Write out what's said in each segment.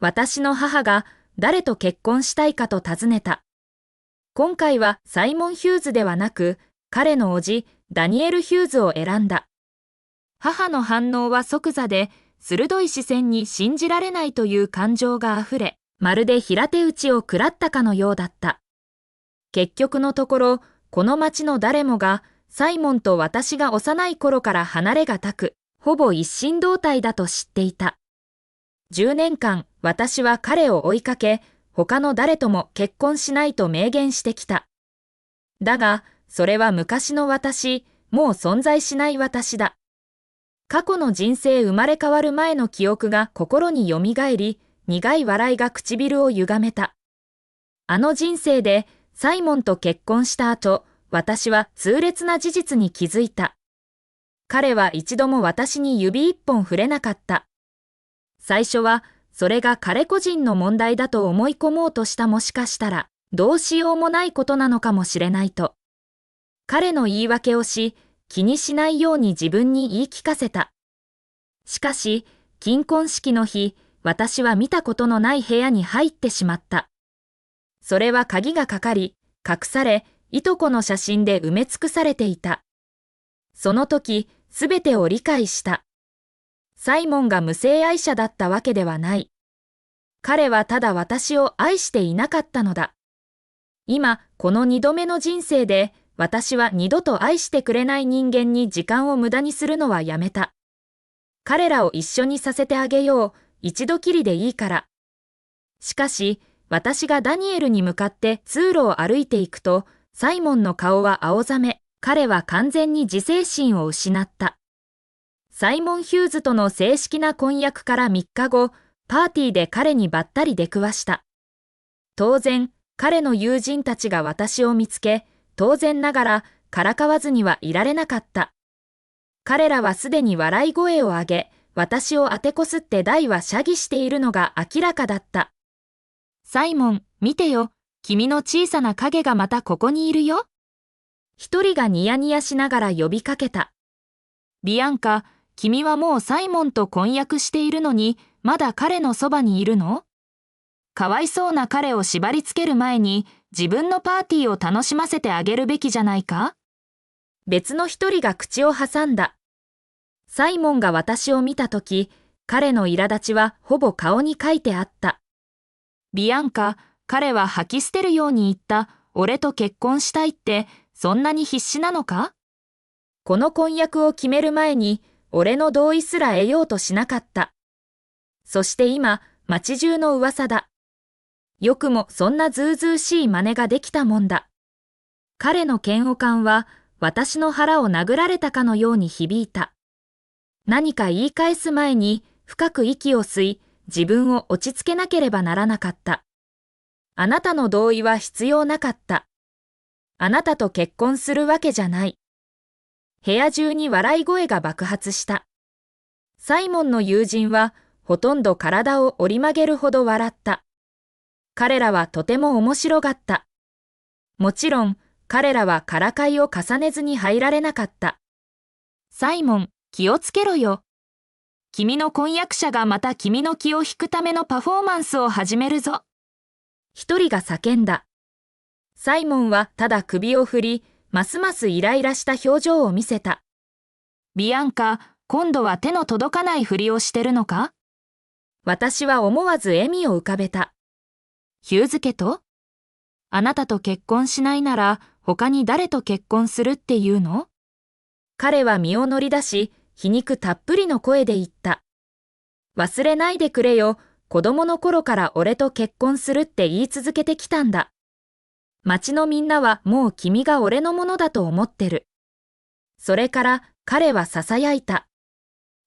私の母が誰と結婚したいかと尋ねた。今回はサイモン・ヒューズではなく、彼の叔父、ダニエル・ヒューズを選んだ。母の反応は即座で、鋭い視線に信じられないという感情があふれ、まるで平手打ちを食らったかのようだった。結局のところ、この町の誰もが、サイモンと私が幼い頃から離れがたく、ほぼ一心同体だと知っていた。10年間、私は彼を追いかけ、他の誰とも結婚しないと明言してきた。だが、それは昔の私、もう存在しない私だ。過去の人生生まれ変わる前の記憶が心によみがえり、苦い笑いが唇を歪めた。あの人生で、サイモンと結婚した後、私は痛烈な事実に気づいた。彼は一度も私に指一本触れなかった。最初は、それが彼個人の問題だと思い込もうとしたもしかしたら、どうしようもないことなのかもしれないと。彼の言い訳をし、気にしないように自分に言い聞かせた。しかし、金婚式の日、私は見たことのない部屋に入ってしまった。それは鍵がかかり、隠され、いとこの写真で埋め尽くされていた。その時、すべてを理解した。サイモンが無性愛者だったわけではない。彼はただ私を愛していなかったのだ。今、この2度目の人生で、私は二度と愛してくれない人間に時間を無駄にするのはやめた。彼らを一緒にさせてあげよう、一度きりでいいから。しかし、私がダニエルに向かって通路を歩いていくと、サイモンの顔は青ざめ、彼は完全に自制心を失った。サイモン・ヒューズとの正式な婚約から3日後、パーティーで彼にばったり出くわした。当然、彼の友人たちが私を見つけ、当然ながらからかわずにはいられなかった。彼らはすでに笑い声を上げ、私を当てこすって大は謝儀しているのが明らかだった。サイモン、見てよ、君の小さな影がまたここにいるよ。一人がニヤニヤしながら呼びかけた。ビアンカ、君はもうサイモンと婚約しているのに、まだ彼のそばにいるの？かわいそうな彼を縛り付ける前に、自分のパーティーを楽しませてあげるべきじゃないか？別の一人が口を挟んだ。サイモンが私を見たとき、彼の苛立ちはほぼ顔に書いてあった。ビアンカ、彼は吐き捨てるように言った、俺と結婚したいって、そんなに必死なのか？この婚約を決める前に、俺の同意すら得ようとしなかった。そして今、町中の噂だ。よくもそんなずうずうしい真似ができたもんだ。彼の嫌悪感は私の腹を殴られたかのように響いた。何か言い返す前に深く息を吸い、自分を落ち着けなければならなかった。あなたの同意は必要なかった。あなたと結婚するわけじゃない。部屋中に笑い声が爆発した。サイモンの友人はほとんど体を折り曲げるほど笑った。彼らはとても面白がった。もちろん、彼らはからかいを重ねずに入られなかった。サイモン、気をつけろよ。君の婚約者がまた君の気を引くためのパフォーマンスを始めるぞ。一人が叫んだ。サイモンはただ首を振り、ますますイライラした表情を見せた。ビアンカ、今度は手の届かないふりをしてるのか？私は思わず笑みを浮かべた。ヒューズ家と？あなたと結婚しないなら他に誰と結婚するっていうの？彼は身を乗り出し、皮肉たっぷりの声で言った。忘れないでくれよ、子供の頃から俺と結婚するって言い続けてきたんだ。町のみんなはもう君が俺のものだと思ってる。それから彼は囁いた。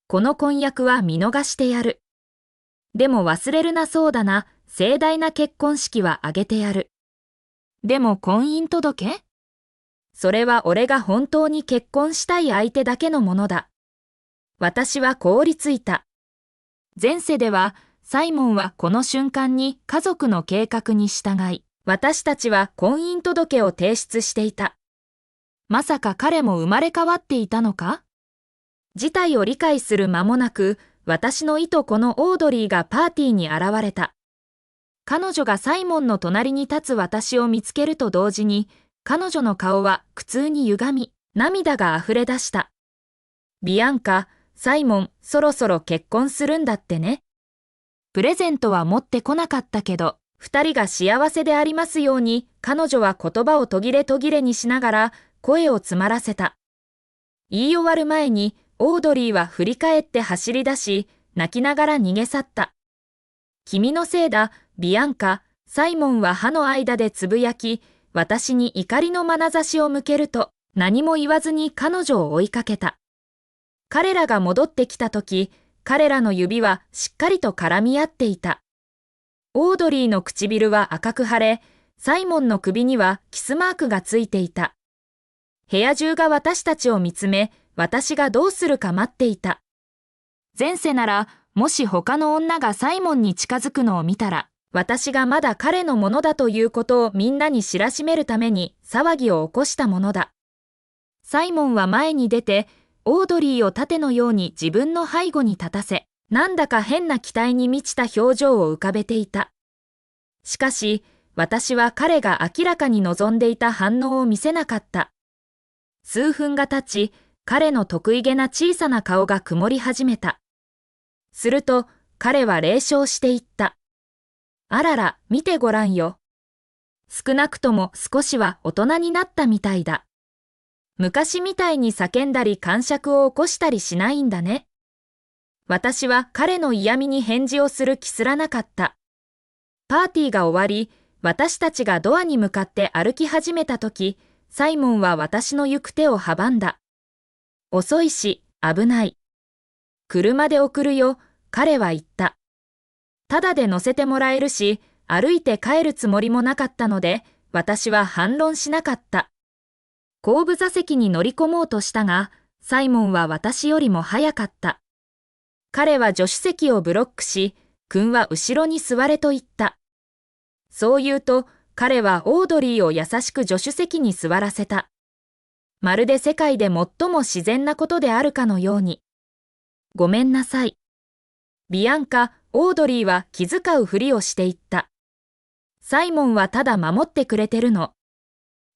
この婚約は見逃してやる。でも忘れるなそうだな、盛大な結婚式は挙げてやる。でも婚姻届？それは俺が本当に結婚したい相手だけのものだ。私は凍りついた。前世では、サイモンはこの瞬間に家族の計画に従い、私たちは婚姻届を提出していた。まさか彼も生まれ変わっていたのか？事態を理解する間もなく、私のいとこのオードリーがパーティーに現れた。彼女がサイモンの隣に立つ私を見つけると同時に、彼女の顔は苦痛に歪み、涙があふれ出した。ビアンカ、サイモン、そろそろ結婚するんだってね。プレゼントは持ってこなかったけど、二人が幸せでありますように、彼女は言葉を途切れ途切れにしながら、声を詰まらせた。言い終わる前に、オードリーは振り返って走り出し、泣きながら逃げ去った。君のせいだ、ビアンカ、サイモンは歯の間でつぶやき、私に怒りの眼差しを向けると、何も言わずに彼女を追いかけた。彼らが戻ってきたとき、彼らの指はしっかりと絡み合っていた。オードリーの唇は赤く腫れ、サイモンの首にはキスマークがついていた。部屋中が私たちを見つめ、私がどうするか待っていた。前世なら、もし他の女がサイモンに近づくのを見たら、私がまだ彼のものだということをみんなに知らしめるために騒ぎを起こしたものだ。サイモンは前に出て、オードリーを盾のように自分の背後に立たせ、なんだか変な期待に満ちた表情を浮かべていた。しかし、私は彼が明らかに望んでいた反応を見せなかった。数分が経ち、彼の得意げな小さな顔が曇り始めた。すると、彼は冷笑して言った。あらら、見てごらんよ。少なくとも少しは大人になったみたいだ。昔みたいに叫んだり癇癪を起こしたりしないんだね。私は彼の嫌味に返事をする気すらなかった。パーティーが終わり、私たちがドアに向かって歩き始めたとき、サイモンは私の行く手を阻んだ。遅いし、危ない。車で送るよ、彼は言った。ただで乗せてもらえるし、歩いて帰るつもりもなかったので、私は反論しなかった。後部座席に乗り込もうとしたが、サイモンは私よりも早かった。彼は助手席をブロックし、君は後ろに座れと言った。そう言うと、彼はオードリーを優しく助手席に座らせた。まるで世界で最も自然なことであるかのように。ごめんなさい。ビアンカ、オードリーは気遣うふりをして言った。サイモンはただ守ってくれてるの。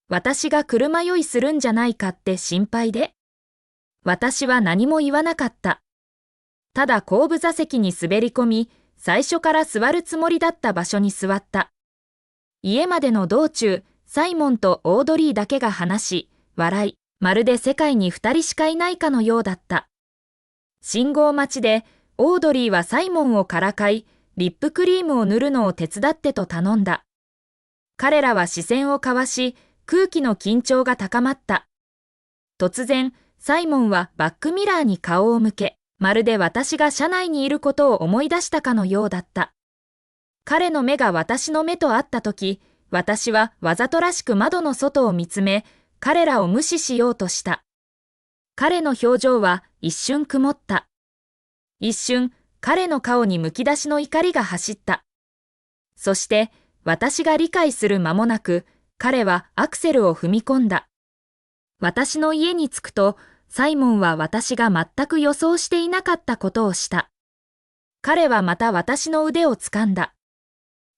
私が車酔いするんじゃないかって心配で。私は何も言わなかった。ただ後部座席に滑り込み、最初から座るつもりだった場所に座った。家までの道中、サイモンとオードリーだけが話し、笑い、まるで世界に二人しかいないかのようだった。信号待ちで、オードリーはサイモンをからかい、リップクリームを塗るのを手伝ってと頼んだ。彼らは視線を交わし、空気の緊張が高まった。突然、サイモンはバックミラーに顔を向け、まるで私が車内にいることを思い出したかのようだった。彼の目が私の目と合ったとき、私はわざとらしく窓の外を見つめ、彼らを無視しようとした。彼の表情は一瞬曇った。一瞬、彼の顔にむき出しの怒りが走った。そして、私が理解する間もなく、彼はアクセルを踏み込んだ。私の家に着くと、サイモンは私が全く予想していなかったことをした。彼はまた私の腕を掴んだ。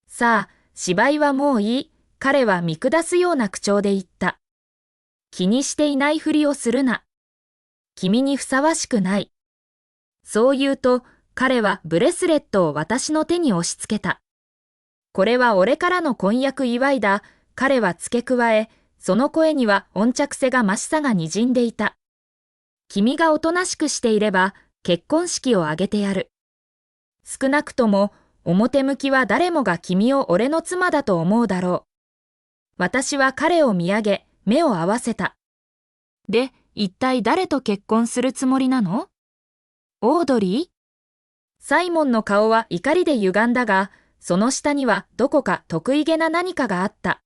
さあ、芝居はもういい、彼は見下すような口調で言った。気にしていないふりをするな。君にふさわしくない。そう言うと、彼はブレスレットを私の手に押し付けた。これは俺からの婚約祝いだ、彼は付け加え、その声には温着せがましさがにじんでいた。君がおとなしくしていれば、結婚式を挙げてやる。少なくとも、表向きは誰もが君を俺の妻だと思うだろう。私は彼を見上げ、目を合わせた。で、一体誰と結婚するつもりなの？オードリー？サイモンの顔は怒りで歪んだが、その下にはどこか得意げな何かがあった。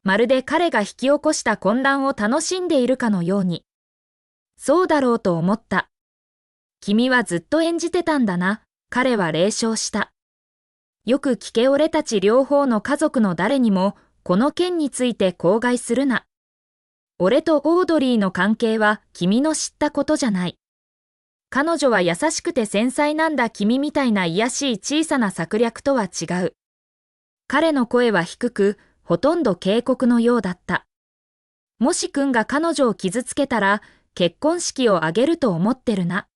まるで彼が引き起こした混乱を楽しんでいるかのように。そうだろうと思った。君はずっと演じてたんだな、彼は冷笑した。よく聞け俺たち両方の家族の誰にも、この件について口外するな。俺とオードリーの関係は君の知ったことじゃない。彼女は優しくて繊細なんだ。君みたいな卑しい小さな策略とは違う。彼の声は低く、ほとんど警告のようだった。もし君が彼女を傷つけたら、結婚式を挙げると思ってるな。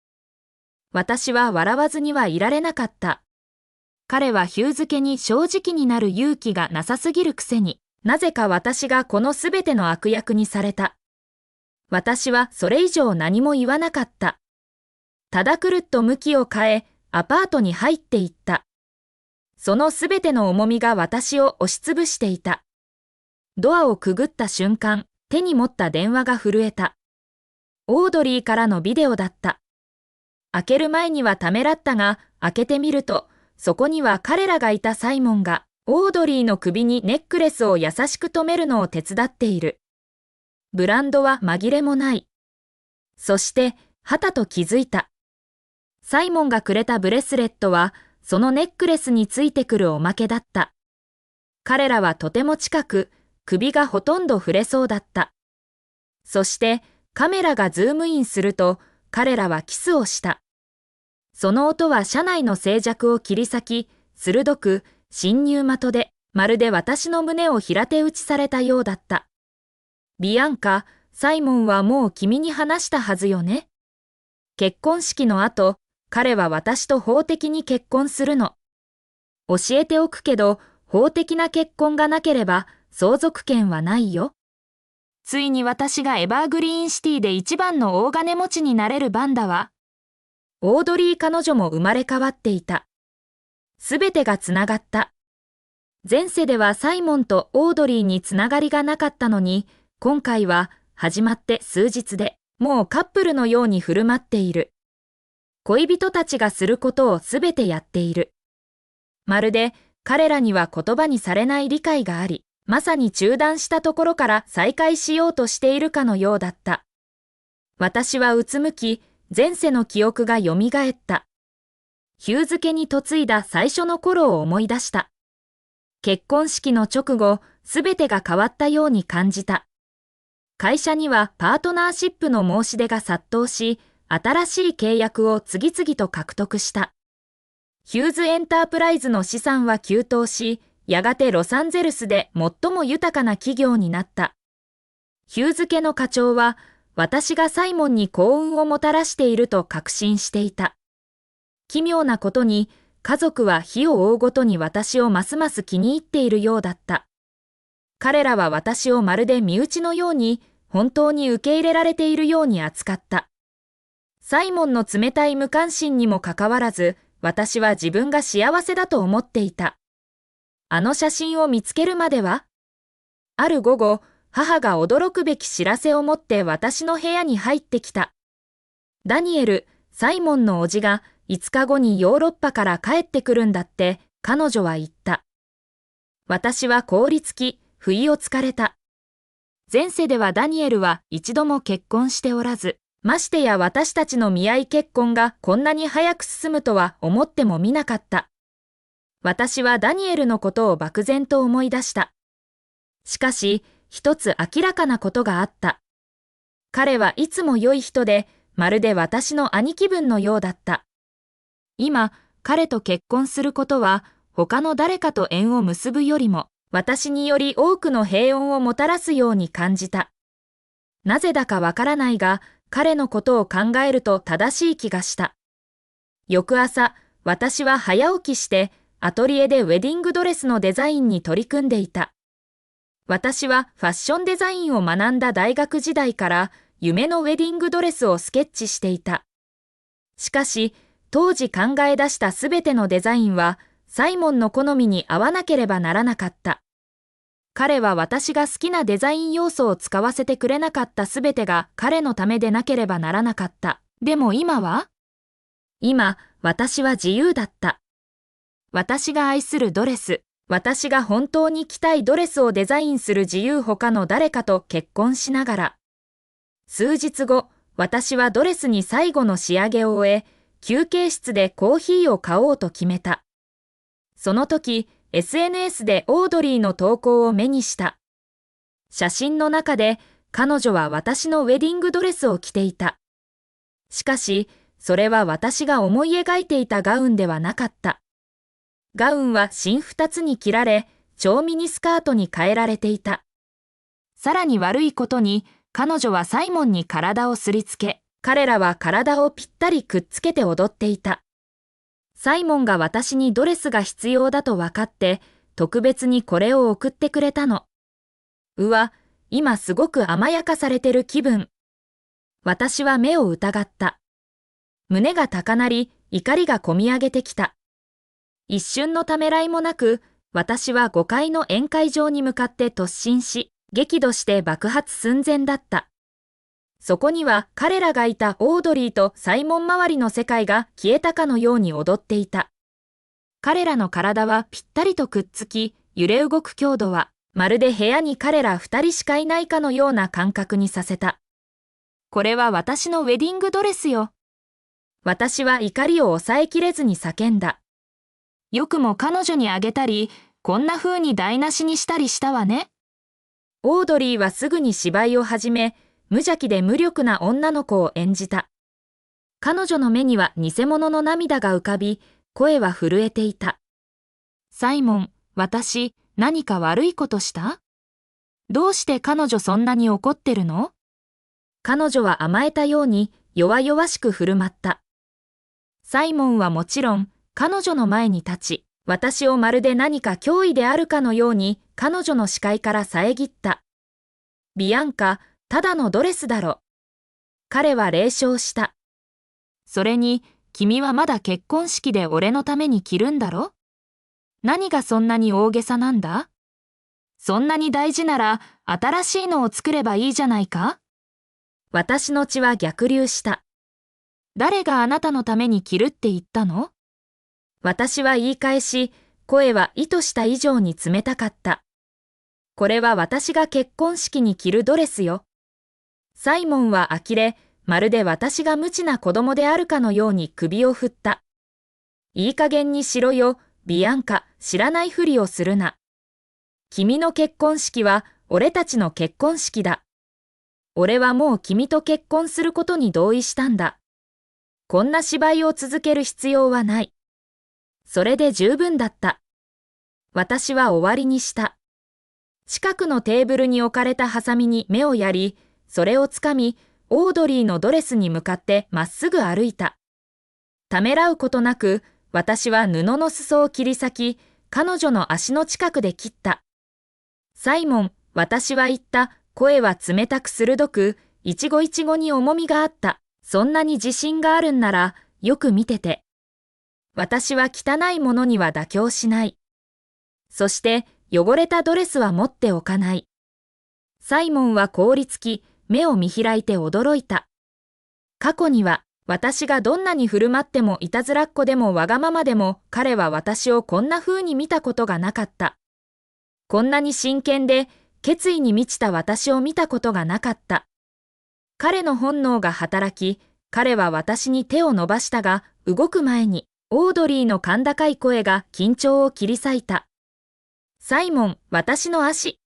私は笑わずにはいられなかった。彼はヒューズ家に正直になる勇気がなさすぎるくせに、なぜか私がこのすべての悪役にされた。私はそれ以上何も言わなかった。ただくるっと向きを変え、アパートに入っていった。そのすべての重みが私を押しつぶしていた。ドアをくぐった瞬間、手に持った電話が震えた。オードリーからのビデオだった。開ける前にはためらったが、開けてみると、そこには彼らがいた。サイモンが、オードリーの首にネックレスを優しく留めるのを手伝っている。ブランドは紛れもない。そして、はたと気づいた。サイモンがくれたブレスレットは、そのネックレスについてくるおまけだった。彼らはとても近く、首がほとんど触れそうだった。そして、カメラがズームインすると、彼らはキスをした。その音は車内の静寂を切り裂き、鋭く、侵入的で、まるで私の胸を平手打ちされたようだった。ビアンカ、サイモンはもう君に話したはずよね。結婚式の後、彼は私と法的に結婚するの。教えておくけど、法的な結婚がなければ、相続権はないよ。ついに私がエバーグリーンシティで一番の大金持ちになれる番だわ。オードリー彼女も生まれ変わっていた。すべてがつながった。前世ではサイモンとオードリーにつながりがなかったのに、今回は始まって数日でもうカップルのように振る舞っている。恋人たちがすることをすべてやっている。まるで彼らには言葉にされない理解があり、まさに中断したところから再開しようとしているかのようだった。私はうつむき、前世の記憶がよみがえった。ヒューズ家に嫁いだ最初の頃を思い出した。結婚式の直後、すべてが変わったように感じた。会社にはパートナーシップの申し出が殺到し、新しい契約を次々と獲得した。ヒューズエンタープライズの資産は急騰し、やがてロサンゼルスで最も豊かな企業になった。ヒューズ家の課長は、私がサイモンに幸運をもたらしていると確信していた。奇妙なことに、家族は日を追うごとに私をますます気に入っているようだった。彼らは私をまるで身内のように、本当に受け入れられているように扱った。サイモンの冷たい無関心にもかかわらず、私は自分が幸せだと思っていた。あの写真を見つけるまでは？ある午後、母が驚くべき知らせを持って私の部屋に入ってきた。ダニエル、サイモンの叔父が5日後にヨーロッパから帰ってくるんだって、彼女は言った。私は凍りつき、不意をつかれた。前世ではダニエルは一度も結婚しておらず、ましてや私たちの見合い結婚がこんなに早く進むとは思ってもみなかった。私はダニエルのことを漠然と思い出した。しかし、一つ明らかなことがあった。彼はいつも良い人で、まるで私の兄貴分のようだった。今、彼と結婚することは、他の誰かと縁を結ぶよりも、私により多くの平穏をもたらすように感じた。なぜだかわからないが、彼のことを考えると正しい気がした。翌朝、私は早起きして、アトリエでウェディングドレスのデザインに取り組んでいた。私はファッションデザインを学んだ大学時代から夢のウェディングドレスをスケッチしていた。しかし、当時考え出したすべてのデザインはサイモンの好みに合わなければならなかった。彼は私が好きなデザイン要素を使わせてくれなかったすべてが彼のためでなければならなかった。でも今は？今、私は自由だった。私が愛するドレス、私が本当に着たいドレスをデザインする自由他の誰かと結婚しながら。数日後、私はドレスに最後の仕上げを終え、休憩室でコーヒーを買おうと決めた。その時、SNS でオードリーの投稿を目にした。写真の中で、彼女は私のウェディングドレスを着ていた。しかし、それは私が思い描いていたガウンではなかった。ガウンは芯2つに切られ、超ミニスカートに変えられていた。さらに悪いことに、彼女はサイモンに体をすりつけ、彼らは体をぴったりくっつけて踊っていた。サイモンが私にドレスが必要だと分かって、特別にこれを送ってくれたの。うわ、今すごく甘やかされてる気分。私は目を疑った。胸が高鳴り、怒りがこみ上げてきた。一瞬のためらいもなく、私は5階の宴会場に向かって突進し、激怒して爆発寸前だった。そこには彼らがいたオードリーとサイモン周りの世界が消えたかのように踊っていた。彼らの体はぴったりとくっつき、揺れ動く強度は、まるで部屋に彼ら2人しかいないかのような感覚にさせた。これは私のウェディングドレスよ。私は怒りを抑えきれずに叫んだ。よくも彼女にあげたり、こんな風に台無しにしたりしたわね。オードリーはすぐに芝居を始め、無邪気で無力な女の子を演じた。彼女の目には偽物の涙が浮かび、声は震えていた。サイモン、私、何か悪いことした？どうして彼女そんなに怒ってるの？彼女は甘えたように弱々しく振る舞った。サイモンはもちろん、彼女の前に立ち、私をまるで何か脅威であるかのように彼女の視界から遮った。ビアンカ、ただのドレスだろ。彼は冷笑した。それに、君はまだ結婚式で俺のために着るんだろ？何がそんなに大げさなんだ？そんなに大事なら、新しいのを作ればいいじゃないか？私の血は逆流した。誰があなたのために着るって言ったの？私は言い返し、声は意図した以上に冷たかった。これは私が結婚式に着るドレスよ。サイモンは呆れ、まるで私が無知な子供であるかのように首を振った。いい加減にしろよ、ビアンカ、知らないふりをするな。君の結婚式は俺たちの結婚式だ。俺はもう君と結婚することに同意したんだ。こんな芝居を続ける必要はない。それで十分だった。私は終わりにした。近くのテーブルに置かれたハサミに目をやり、それをつかみ、オードリーのドレスに向かってまっすぐ歩いた。ためらうことなく、私は布の裾を切り裂き、彼女の足の近くで切った。サイモン、私は言った。声は冷たく鋭く、一期一会に重みがあった。そんなに自信があるんなら、よく見てて。私は汚いものには妥協しない。そして、汚れたドレスは持っておかない。サイモンは凍りつき、目を見開いて驚いた。過去には、私がどんなに振る舞ってもいたずらっ子でもわがままでも、彼は私をこんな風に見たことがなかった。こんなに真剣で、決意に満ちた私を見たことがなかった。彼の本能が働き、彼は私に手を伸ばしたが、動く前に、オードリーの甲高い声が緊張を切り裂いた。サイモン、私の足。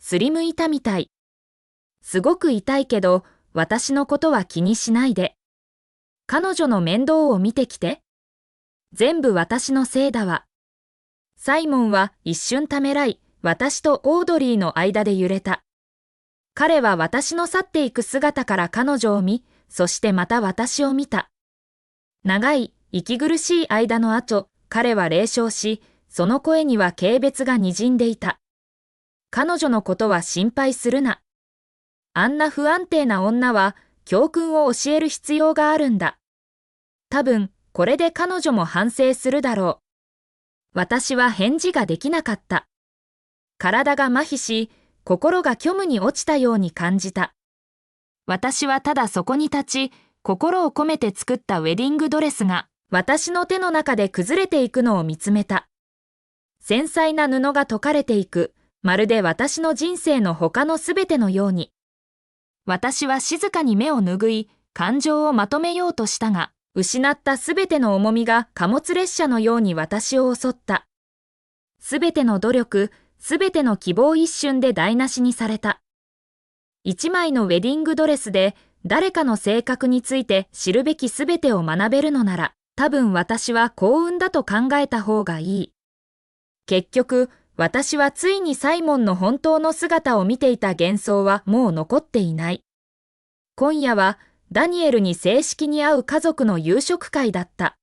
すりむいたみたい。すごく痛いけど、私のことは気にしないで。彼女の面倒を見てきて。全部私のせいだわ。サイモンは一瞬ためらい、私とオードリーの間で揺れた。彼は私の去っていく姿から彼女を見、そしてまた私を見た。長い、息苦しい間の後、彼は冷笑し、その声には軽蔑がにじんでいた。彼女のことは心配するな。あんな不安定な女は、教訓を教える必要があるんだ。多分、これで彼女も反省するだろう。私は返事ができなかった。体が麻痺し、心が虚無に落ちたように感じた。私はただそこに立ち、心を込めて作ったウェディングドレスが、私の手の中で崩れていくのを見つめた。繊細な布が解かれていく、まるで私の人生の他のすべてのように。私は静かに目を拭い、感情をまとめようとしたが、失ったすべての重みが貨物列車のように私を襲った。すべての努力、すべての希望一瞬で台無しにされた。一枚のウェディングドレスで誰かの性格について知るべきすべてを学べるのなら、多分私は幸運だと考えた方がいい。結局、私はついにサイモンの本当の姿を見ていた幻想はもう残っていない。今夜はダニエルに正式に会う家族の夕食会だった。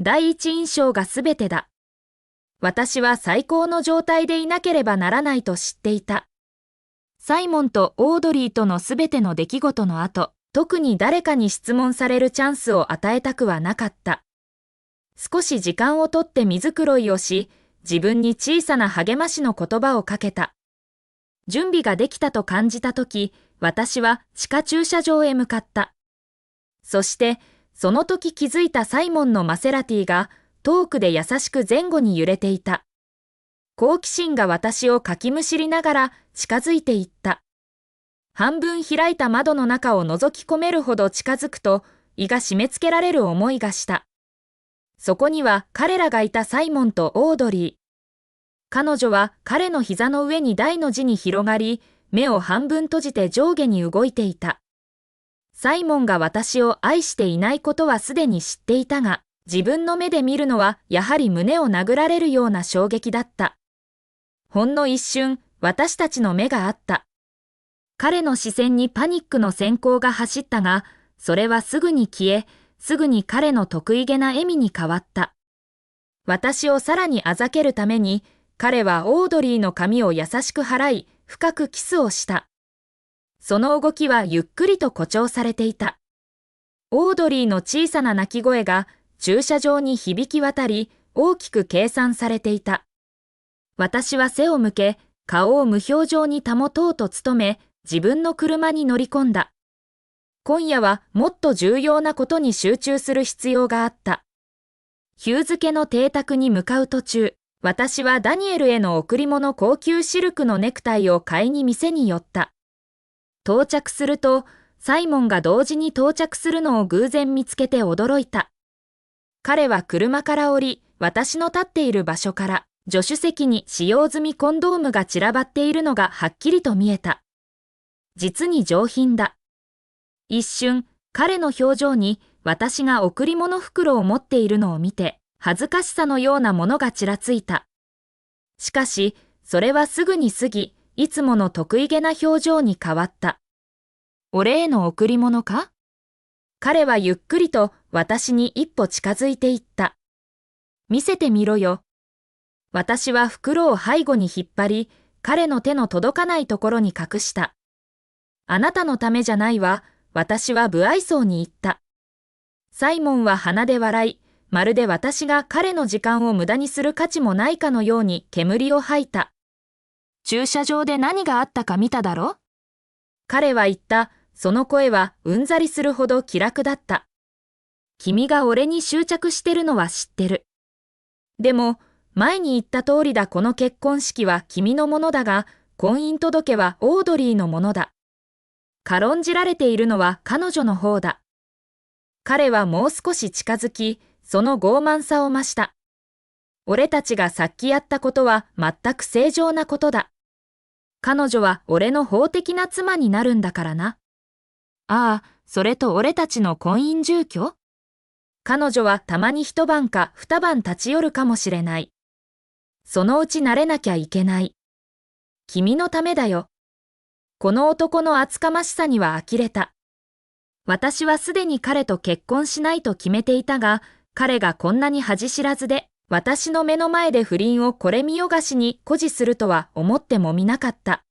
第一印象がすべてだ。私は最高の状態でいなければならないと知っていた。サイモンとオードリーとのすべての出来事の後、特に誰かに質問されるチャンスを与えたくはなかった。少し時間をとって水黒いをし、自分に小さな励ましの言葉をかけた。準備ができたと感じたとき、私は地下駐車場へ向かった。そして、その時気づいたサイモンのマセラティが遠くで優しく前後に揺れていた。好奇心が私をかきむしりながら近づいていった。半分開いた窓の中を覗き込めるほど近づくと、胃が締め付けられる思いがした。そこには彼らがいたサイモンとオードリー。彼女は彼の膝の上に大の字に広がり、目を半分閉じて上下に動いていた。サイモンが私を愛していないことはすでに知っていたが、自分の目で見るのはやはり胸を殴られるような衝撃だった。ほんの一瞬、私たちの目が合った。彼の視線にパニックの閃光が走ったが、それはすぐに消え、すぐに彼の得意げな笑みに変わった。私をさらにあざけるために、彼はオードリーの髪を優しく払い、深くキスをした。その動きはゆっくりと誇張されていた。オードリーの小さな泣き声が駐車場に響き渡り、大きく計算されていた。私は背を向け、顔を無表情に保とうと努め、自分の車に乗り込んだ。今夜はもっと重要なことに集中する必要があった。ヒューズ家の邸宅に向かう途中、私はダニエルへの贈り物高級シルクのネクタイを買いに店に寄った。到着すると、サイモンが同時に到着するのを偶然見つけて驚いた。彼は車から降り、私の立っている場所から、助手席に使用済みコンドームが散らばっているのがはっきりと見えた。実に上品だ。一瞬、彼の表情に私が贈り物袋を持っているのを見て、恥ずかしさのようなものがちらついた。しかし、それはすぐに過ぎ、いつもの得意げな表情に変わった。俺への贈り物か？彼はゆっくりと私に一歩近づいていった。見せてみろよ。私は袋を背後に引っ張り、彼の手の届かないところに隠した。あなたのためじゃないわ、私は不愛想に言った。サイモンは鼻で笑い、まるで私が彼の時間を無駄にする価値もないかのように煙を吐いた。駐車場で何があったか見ただろ？彼は言った。その声はうんざりするほど気楽だった。君が俺に執着してるのは知ってる。でも、前に言った通りだ。この結婚式は君のものだが、婚姻届はオードリーのものだ。軽んじられているのは彼女の方だ。彼はもう少し近づき、その傲慢さを増した。俺たちがさっきやったことは全く正常なことだ。彼女は俺の法的な妻になるんだからな。ああ、それと俺たちの婚姻住居？彼女はたまに一晩か二晩立ち寄るかもしれない。そのうち慣れなきゃいけない。君のためだよ。この男の厚かましさには呆れた。私はすでに彼と結婚しないと決めていたが、彼がこんなに恥知らずで、私の目の前で不倫をこれ見よがしに誇示するとは思ってもみなかった。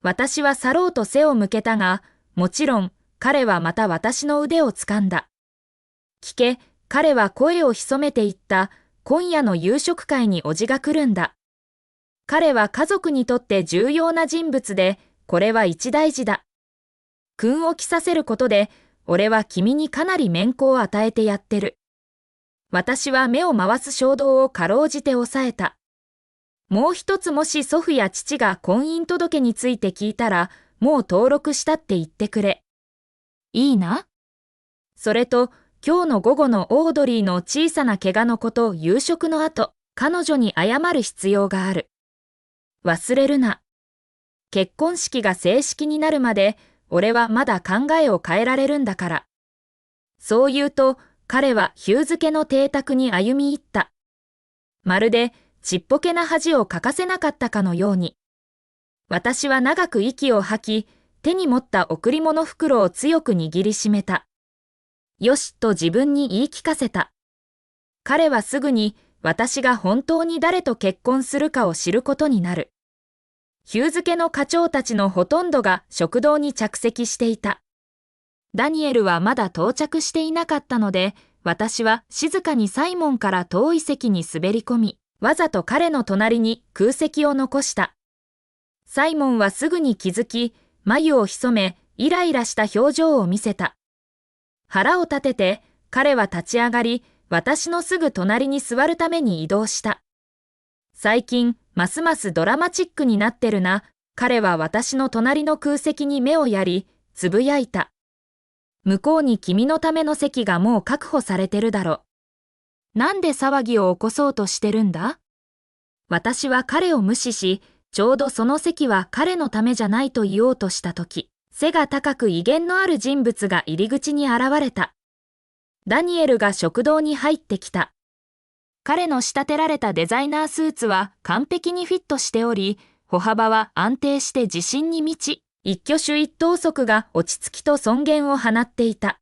私は去ろうと背を向けたが、もちろん彼はまた私の腕を掴んだ。聞け、彼は声を潜めて言った。今夜の夕食会に叔父が来るんだ。彼は家族にとって重要な人物で、これは一大事だ。君を着させることで、俺は君にかなり面子を与えてやってる。私は目を回す衝動をかろうじて抑えた。もう一つ、もし祖父や父が婚姻届について聞いたら、もう登録したって言ってくれ。いいな？それと、今日の午後のオードリーの小さな怪我のことを夕食の後、彼女に謝る必要がある。忘れるな。結婚式が正式になるまで、俺はまだ考えを変えられるんだから。そう言うと、彼はヒュー漬けの邸宅に歩み入った。まるでちっぽけな恥をかかせなかったかのように。私は長く息を吐き、手に持った贈り物袋を強く握りしめた。よしと自分に言い聞かせた。彼はすぐに私が本当に誰と結婚するかを知ることになる。ヒュー漬けの課長たちのほとんどが食堂に着席していた。ダニエルはまだ到着していなかったので、私は静かにサイモンから遠い席に滑り込み、わざと彼の隣に空席を残した。サイモンはすぐに気づき、眉を潜め、イライラした表情を見せた。腹を立てて、彼は立ち上がり、私のすぐ隣に座るために移動した。最近、ますますドラマチックになってるな。彼は私の隣の空席に目をやり、つぶやいた。向こうに君のための席がもう確保されてるだろ。なんで騒ぎを起こそうとしてるんだ？私は彼を無視し、ちょうどその席は彼のためじゃないと言おうとしたとき、背が高く威厳のある人物が入り口に現れた。ダニエルが食堂に入ってきた。彼の仕立てられたデザイナースーツは完璧にフィットしており、歩幅は安定して自信に満ち、一挙手一投足が落ち着きと尊厳を放っていた。